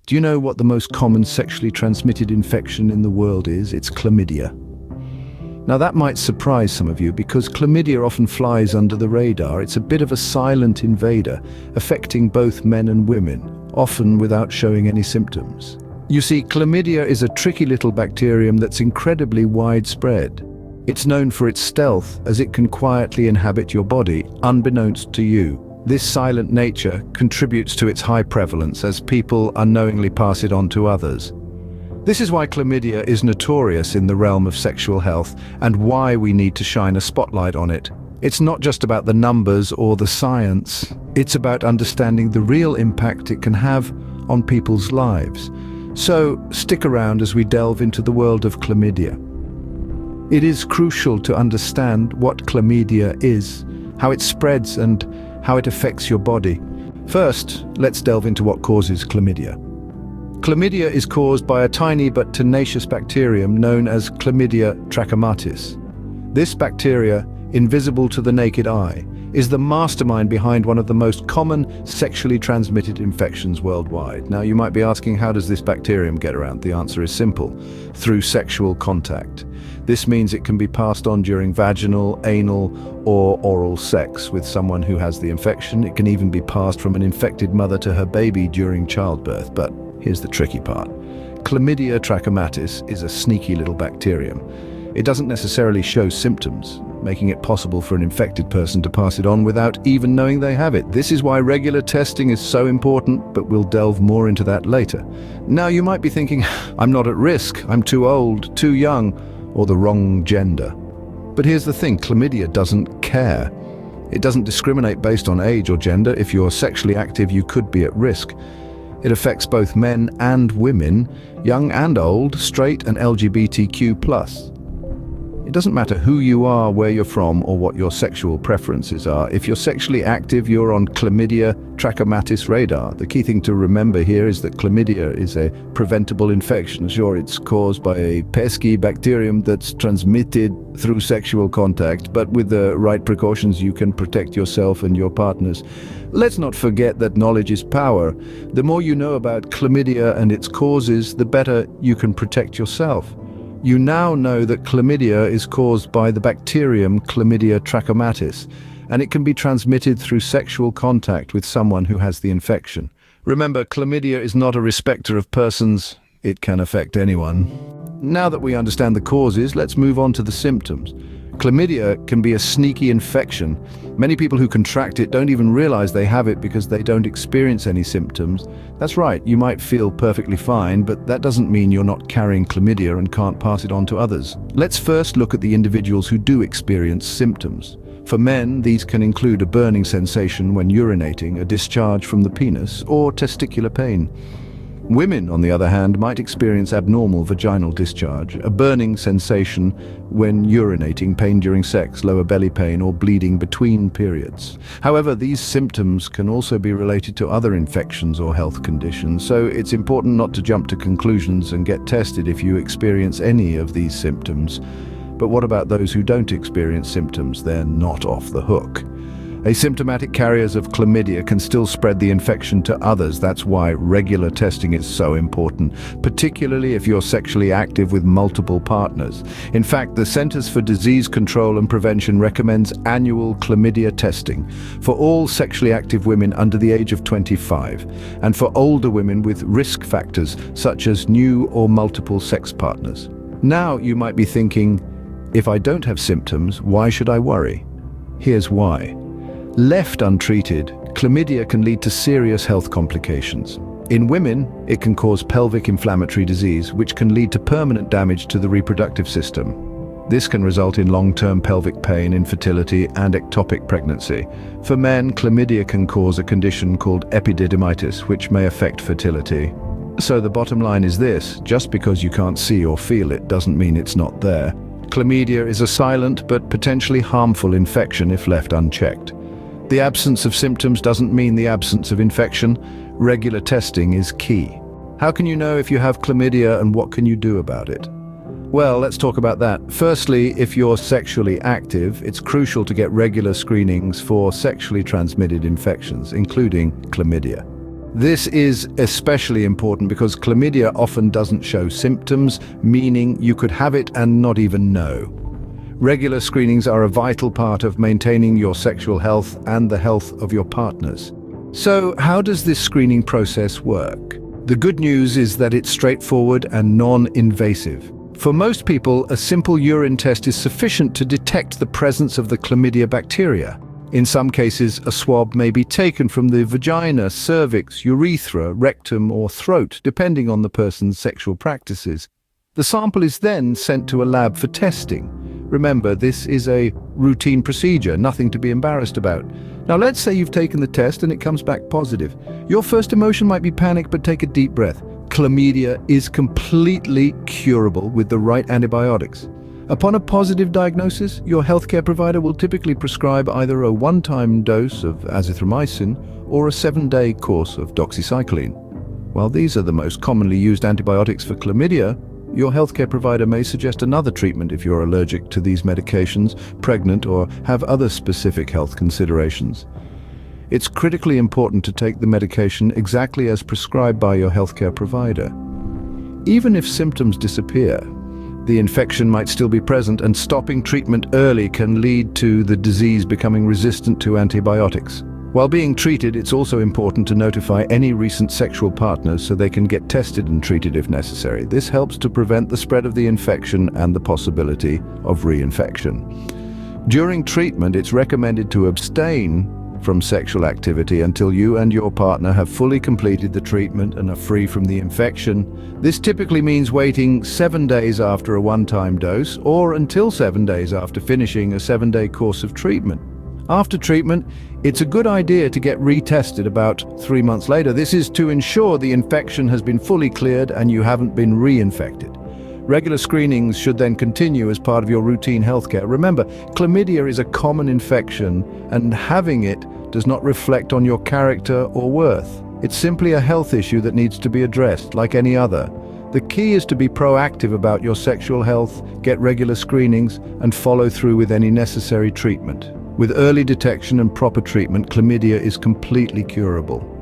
Do you know what the most common sexually transmitted infection in the world is? It's chlamydia. Now that might surprise some of you because chlamydia often flies under the radar. It's a bit of a silent invader, affecting both men and women, often without showing any symptoms. You see, chlamydia is a tricky little bacterium that's incredibly widespread. It's known for its stealth, as it can quietly inhabit your body, unbeknownst to you. This silent nature contributes to its high prevalence as people unknowingly pass it on to others. This is why chlamydia is notorious in the realm of sexual health and why we need to shine a spotlight on it. It's not just about the numbers or the science, it's about understanding the real impact it can have on people's lives. So stick around as we delve into the world of chlamydia. It is crucial to understand what chlamydia is, how it spreads and how it affects your body. First, let's delve into what causes chlamydia. Chlamydia is caused by a tiny but tenacious bacterium known as Chlamydia trachomatis. This bacteria, invisible to the naked eye, is the mastermind behind one of the most common sexually transmitted infections worldwide. Now you might be asking, how does this bacterium get around? The answer is simple: through sexual contact. This means it can be passed on during vaginal, anal, or oral sex with someone who has the infection. It can even be passed from an infected mother to her baby during childbirth. But here's the tricky part. Chlamydia trachomatis is a sneaky little bacterium. It doesn't necessarily show symptoms, making it possible for an infected person to pass it on without even knowing they have it. This is why regular testing is so important, but we'll delve more into that later. Now you might be thinking, I'm not at risk, I'm too old, too young, or the wrong gender. But here's the thing, chlamydia doesn't care. It doesn't discriminate based on age or gender. If you're sexually active, you could be at risk. It affects both men and women, young and old, straight and LGBTQ+. It doesn't matter who you are, where you're from, or what your sexual preferences are. If you're sexually active, you're on Chlamydia trachomatis radar. The key thing to remember here is that chlamydia is a preventable infection. Sure, it's caused by a pesky bacterium that's transmitted through sexual contact, but with the right precautions, you can protect yourself and your partners. Let's not forget that knowledge is power. The more you know about chlamydia and its causes, the better you can protect yourself. You now know that chlamydia is caused by the bacterium Chlamydia trachomatis, and it can be transmitted through sexual contact with someone who has the infection. Remember, chlamydia is not a respecter of persons. It can affect anyone. Now that we understand the causes, let's move on to the symptoms. Chlamydia can be a sneaky infection. Many people who contract it don't even realize they have it because they don't experience any symptoms. That's right, you might feel perfectly fine, but that doesn't mean you're not carrying chlamydia and can't pass it on to others. Let's first look at the individuals who do experience symptoms. For men, these can include a burning sensation when urinating, a discharge from the penis, or testicular pain. Women, on the other hand, might experience abnormal vaginal discharge, a burning sensation when urinating, pain during sex, lower belly pain, or bleeding between periods. However, these symptoms can also be related to other infections or health conditions, so it's important not to jump to conclusions and get tested if you experience any of these symptoms. But what about those who don't experience symptoms? They're not off the hook. Asymptomatic carriers of chlamydia can still spread the infection to others. That's why regular testing is so important, particularly if you're sexually active with multiple partners. In fact, the Centers for Disease Control and Prevention recommends annual chlamydia testing for all sexually active women under the age of 25, and for older women with risk factors such as new or multiple sex partners. Now you might be thinking, if I don't have symptoms, why should I worry? Here's why. Left untreated, chlamydia can lead to serious health complications. In women, it can cause pelvic inflammatory disease, which can lead to permanent damage to the reproductive system. This can result in long-term pelvic pain, infertility, and ectopic pregnancy. For men, chlamydia can cause a condition called epididymitis, which may affect fertility. So the bottom line is this: just because you can't see or feel it doesn't mean it's not there. Chlamydia is a silent but potentially harmful infection if left unchecked. The absence of symptoms doesn't mean the absence of infection. Regular testing is key. How can you know if you have chlamydia and what can you do about it? Well, let's talk about that. Firstly, if you're sexually active, it's crucial to get regular screenings for sexually transmitted infections, including chlamydia. This is especially important because chlamydia often doesn't show symptoms, meaning you could have it and not even know. Regular screenings are a vital part of maintaining your sexual health and the health of your partners. So, how does this screening process work? The good news is that it's straightforward and non-invasive. For most people, a simple urine test is sufficient to detect the presence of the chlamydia bacteria. In some cases, a swab may be taken from the vagina, cervix, urethra, rectum, or throat, depending on the person's sexual practices. The sample is then sent to a lab for testing. Remember, this is a routine procedure, nothing to be embarrassed about. Now, let's say you've taken the test and it comes back positive. Your first emotion might be panic, but take a deep breath. Chlamydia is completely curable with the right antibiotics. Upon a positive diagnosis, your healthcare provider will typically prescribe either a one-time dose of azithromycin or a 7-day course of doxycycline. While these are the most commonly used antibiotics for chlamydia, your healthcare provider may suggest another treatment if you're allergic to these medications, pregnant, or have other specific health considerations. It's critically important to take the medication exactly as prescribed by your healthcare provider. Even if symptoms disappear, the infection might still be present, and stopping treatment early can lead to the disease becoming resistant to antibiotics. While being treated, it's also important to notify any recent sexual partners so they can get tested and treated if necessary. This helps to prevent the spread of the infection and the possibility of reinfection. During treatment, it's recommended to abstain from sexual activity until you and your partner have fully completed the treatment and are free from the infection. This typically means waiting 7 days after a one-time dose or until 7 days after finishing a 7-day course of treatment. After treatment, it's a good idea to get retested about 3 months later. This is to ensure the infection has been fully cleared and you haven't been reinfected. Regular screenings should then continue as part of your routine healthcare. Remember, chlamydia is a common infection, and having it does not reflect on your character or worth. It's simply a health issue that needs to be addressed, like any other. The key is to be proactive about your sexual health, get regular screenings, and follow through with any necessary treatment. With early detection and proper treatment, chlamydia is completely curable.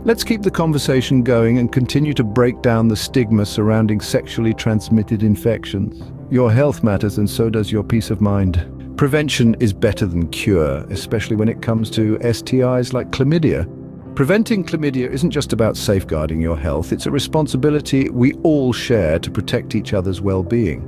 Let's keep the conversation going and continue to break down the stigma surrounding sexually transmitted infections. Your health matters, and so does your peace of mind. Prevention is better than cure, especially when it comes to STIs like chlamydia. Preventing chlamydia isn't just about safeguarding your health, it's a responsibility we all share to protect each other's well-being.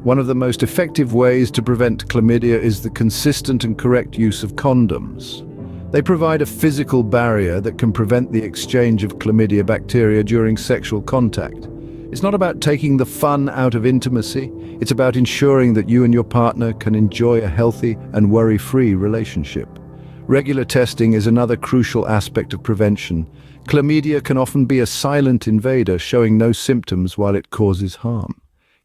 One of the most effective ways to prevent chlamydia is the consistent and correct use of condoms. They provide a physical barrier that can prevent the exchange of chlamydia bacteria during sexual contact. It's not about taking the fun out of intimacy, it's about ensuring that you and your partner can enjoy a healthy and worry-free relationship. Regular testing is another crucial aspect of prevention. Chlamydia can often be a silent invader, showing no symptoms while it causes harm.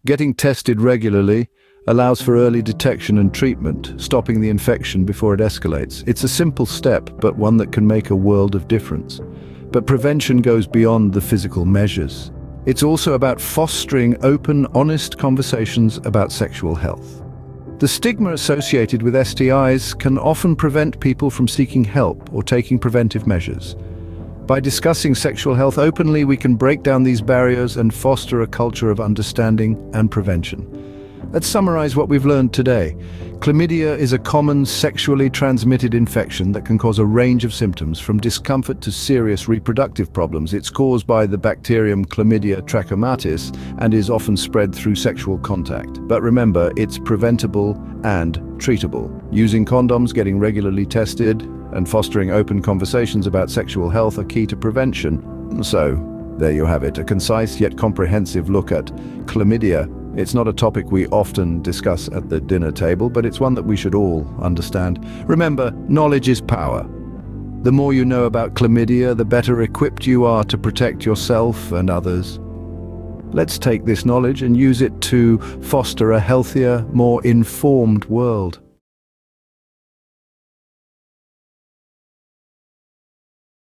Getting tested regularly allows for early detection and treatment, stopping the infection before it escalates. It's a simple step, but one that can make a world of difference. But prevention goes beyond the physical measures. It's also about fostering open, honest conversations about sexual health. The stigma associated with STIs can often prevent people from seeking help or taking preventive measures. By discussing sexual health openly, we can break down these barriers and foster a culture of understanding and prevention. Let's summarize what we've learned today. Chlamydia is a common sexually transmitted infection that can cause a range of symptoms, from discomfort to serious reproductive problems. It's caused by the bacterium Chlamydia trachomatis and is often spread through sexual contact. But remember, it's preventable and treatable. Using condoms, getting regularly tested, and fostering open conversations about sexual health are key to prevention. So, there you have it, a concise yet comprehensive look at chlamydia. It's not a topic we often discuss at the dinner table, but it's one that we should all understand. Remember, knowledge is power. The more you know about chlamydia, the better equipped you are to protect yourself and others. Let's take this knowledge and use it to foster a healthier, more informed world.